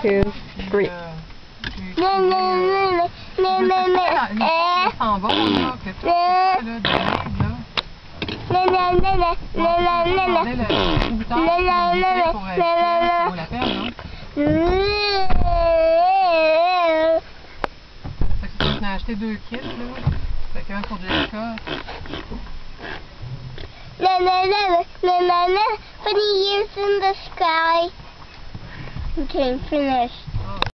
2, 3. On a acheté 2 kits, là. Fait qu'un pour Jessica. Funny years in the sky. Okay, finished.